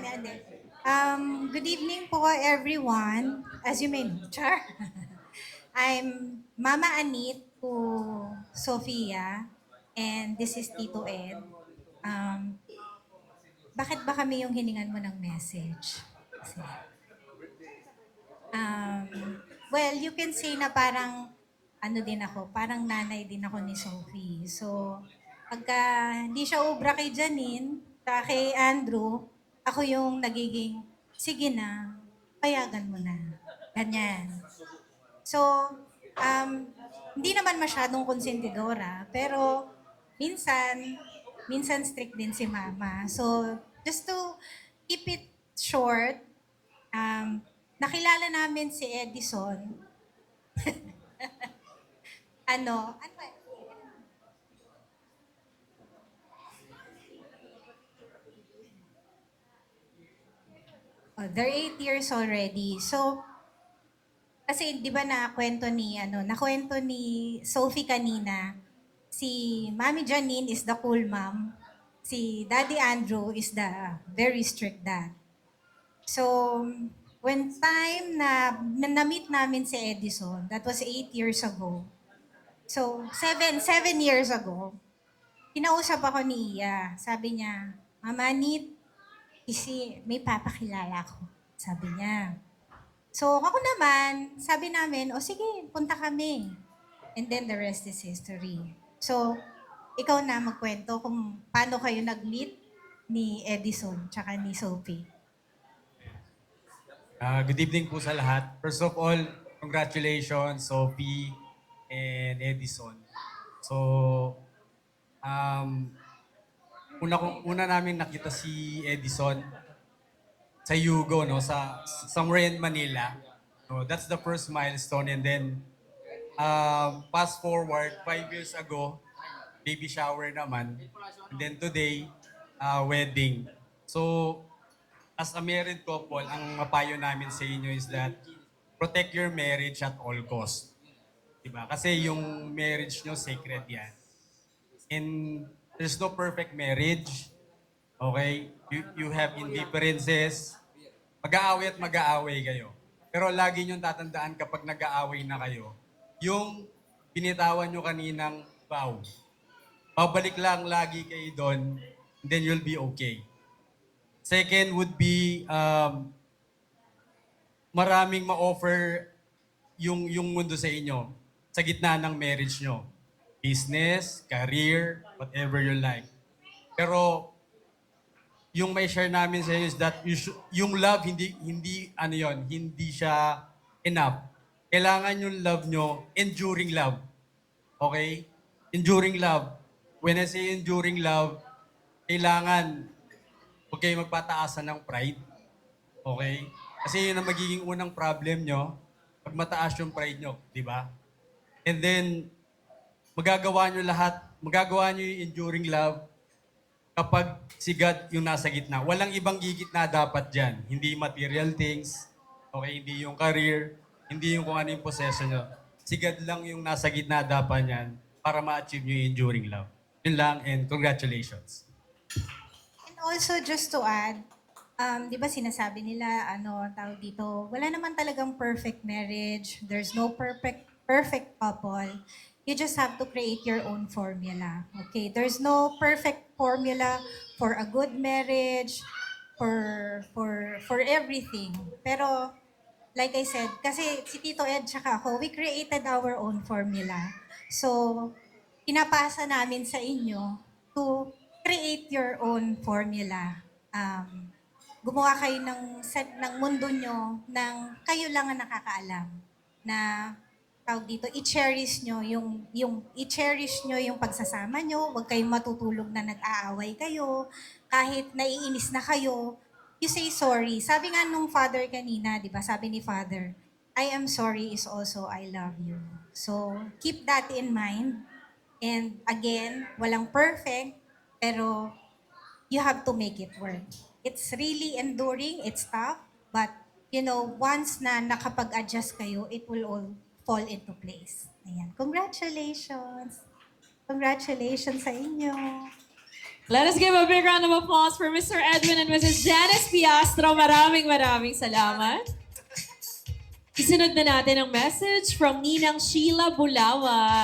hindi. Good evening po everyone. As you may know, Char. I'm Mama Anit po Sofia and this is Tito Ed. Um, bakit ba kami yung hiningan mo ng message? Kasi, um, well, you can say na parang ano din ako, parang nanay din ako ni Sophie. So, pagka hindi siya ubra kay Janine, kay Andrew, ako yung nagiging, sige na, payagan mo na. Ganyan. So, um, hindi naman masyadong konsentidora, pero minsan, minsan strict din si mama. So, just to keep it short, nakilala namin si Edison, ano ba? Oh, they're 8 years already. So, kasi di ba nakwento ni Sophie kanina, si Mami Janine is the cool mom, si Daddy Andrew is the very strict dad. So, when time na-meet namin si Edison, that was 8 years ago. So, seven years ago, kinausap ako ni Iya. Sabi niya, Mama Nit, may papakilala ko. Sabi niya. So, ako naman, sabi namin, o sige, punta kami. And then the rest is history. So, ikaw na magkwento kung paano kayo nag-meet ni Edison tsaka ni Sophie. Good evening po sa lahat. First of all, congratulations, Sophie and Edison. So, um, una namin nakita si Edison sa Yugo, no, somewhere in Manila. So, that's the first milestone. And then, fast forward, 5 years ago, baby shower naman. And then today, wedding. So, as a married couple, ang mapayo namin sa inyo is that protect your marriage at all cost. Diba? Kasi yung marriage nyo, sacred yan. And there's no perfect marriage. Okay? You have indifferences. Mag-aaway at mag-aaway kayo. Pero lagi nyo tatandaan kapag nag-aaway na kayo, yung binitawan nyo kaninang vow. Babalik lang lagi kayo doon, then you'll be okay. Second would be, maraming ma-offer yung mundo sa inyo sa gitna ng marriage nyo. Business, career, whatever you like. Pero yung may share namin sa inyo is that yung love hindi siya enough. Kailangan yung love nyo, enduring love. Okay? Enduring love. When I say enduring love, kailangan huwag kayo magpataasan ng pride. Okay? Kasi yun ang magiging unang problem nyo pag mataas yung pride nyo, di ba? And then, magagawa nyo yung enduring love kapag si God yung nasa gitna. Walang ibang gigitna dapat dyan. Hindi material things, okay? Hindi yung career, hindi yung kung ano yung possession nyo. Si God lang yung nasa gitna dapat yan para ma-achieve nyo yung enduring love. Yun lang, and congratulations. And also, just to add, di ba sinasabi nila, tawag dito, wala naman talagang perfect marriage. There's no perfect couple. You just have to create your own formula. Okay? There's no perfect formula for a good marriage, for everything. Pero, like I said, kasi si Tito Ed tsaka ako, we created our own formula. So, pinapasa namin sa inyo to create your own formula. Gumawa kayo ng mundo nyo nang kayo lang ang nakakaalam na tawag dito, i-cherish nyo i-cherish nyo yung pagsasama nyo, huwag kayong matutulog na nag-aaway kayo, kahit naiinis na kayo, you say sorry. Sabi nga nung father kanina, di ba, sabi ni father, I am sorry is also I love you. So, keep that in mind. And again, walang perfect, pero you have to make it work. It's really enduring, it's tough, but once na nakapag-adjust kayo, it will all fall into place. Ayan. Congratulations! Congratulations sa inyo! Let us give a big round of applause for Mr. Edwin and Mrs. Janice Piastro. Maraming salamat. Isunod na natin ang message from Ninang Sheila Bulawan.